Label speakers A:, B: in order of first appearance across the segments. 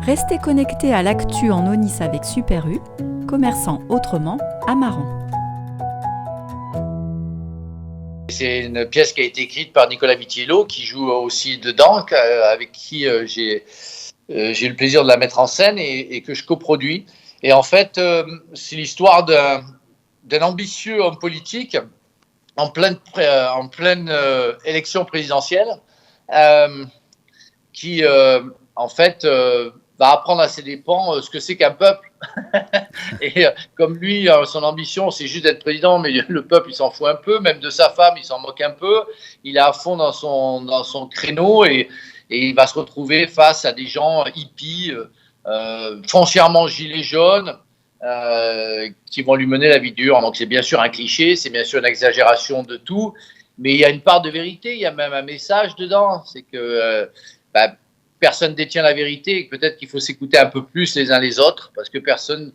A: Restez connectés à l'actu en Aunis avec Super U, commerçant autrement à Maran.
B: C'est une pièce qui a été écrite par Nicolas Vitiello, qui joue aussi dedans, avec qui j'ai eu le plaisir de la mettre en scène et que je coproduis. Et en fait, c'est l'histoire d'un ambitieux homme politique en pleine élection présidentielle qui, en fait, va apprendre à ses dépens ce que c'est qu'un peuple. Et comme lui, son ambition, c'est juste d'être président, mais le peuple, il s'en fout un peu, même de sa femme, il s'en moque un peu. Il est à fond dans son créneau et il va se retrouver face à des gens hippies, foncièrement gilets jaunes, qui vont lui mener la vie dure. Donc c'est bien sûr un cliché, c'est bien sûr une exagération de tout, mais il y a une part de vérité, il y a même un message dedans, c'est que personne ne détient la vérité et peut-être qu'il faut s'écouter un peu plus les uns les autres parce que personne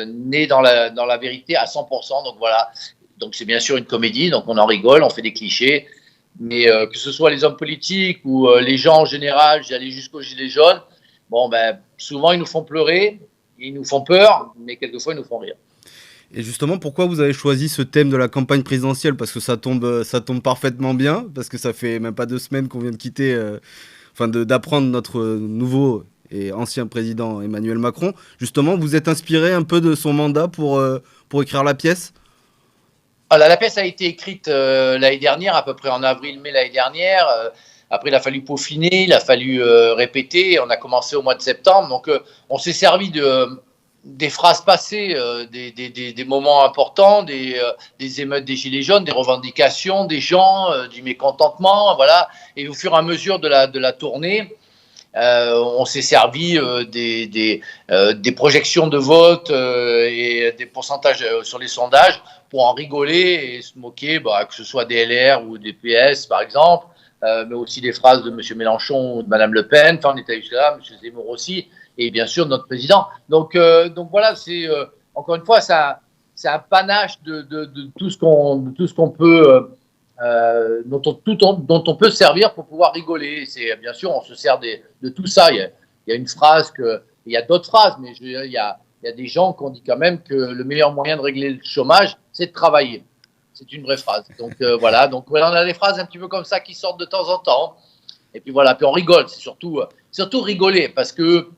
B: n'est dans la vérité à 100%. Donc voilà, donc c'est bien sûr une comédie, donc on en rigole, on fait des clichés, mais que ce soit les hommes politiques ou les gens en général, j'allais jusqu'aux gilets jaunes, bon souvent ils nous font pleurer, ils nous font peur, mais quelquefois ils nous font rire.
C: Et justement, pourquoi vous avez choisi ce thème de la campagne présidentielle? Parce que ça tombe parfaitement bien, parce que ça fait même pas 2 semaines qu'on vient de quitter, d'apprendre notre nouveau et ancien président Emmanuel Macron. Justement, vous êtes inspiré un peu de son mandat pour écrire la pièce?
B: Alors, la pièce a été écrite l'année dernière, à peu près en avril-mai l'année dernière. Après, il a fallu peaufiner, il a fallu répéter. On a commencé au mois de septembre. Donc, on s'est servi des phrases passées, des moments importants, des émeutes des Gilets jaunes, des revendications des gens, du mécontentement, voilà. Et au fur et à mesure de la tournée, on s'est servi des projections de vote et des pourcentages sur les sondages pour en rigoler et se moquer, que ce soit des LR ou des PS par exemple, mais aussi des phrases de M. Mélenchon ou de Mme Le Pen, enfin on était jusqu'à là, M. Zemmour aussi, et bien sûr notre président. Donc voilà, c'est encore une fois, c'est un panache de tout ce qu'on peut, dont on peut se servir pour pouvoir rigoler. C'est bien sûr, on se sert de tout ça. Il y a une phrase il y a d'autres phrases, mais il y a des gens qui ont dit quand même que le meilleur moyen de régler le chômage, c'est de travailler. C'est une vraie phrase. Donc voilà. Donc voilà, on a des phrases un petit peu comme ça qui sortent de temps en temps. Et puis voilà, puis on rigole. C'est surtout rigoler parce que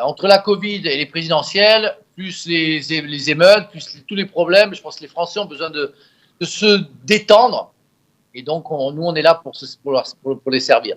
B: entre la Covid et les présidentielles, plus les émeutes, plus tous les problèmes, je pense que les Français ont besoin de se détendre. Et donc, nous, on est là pour les servir.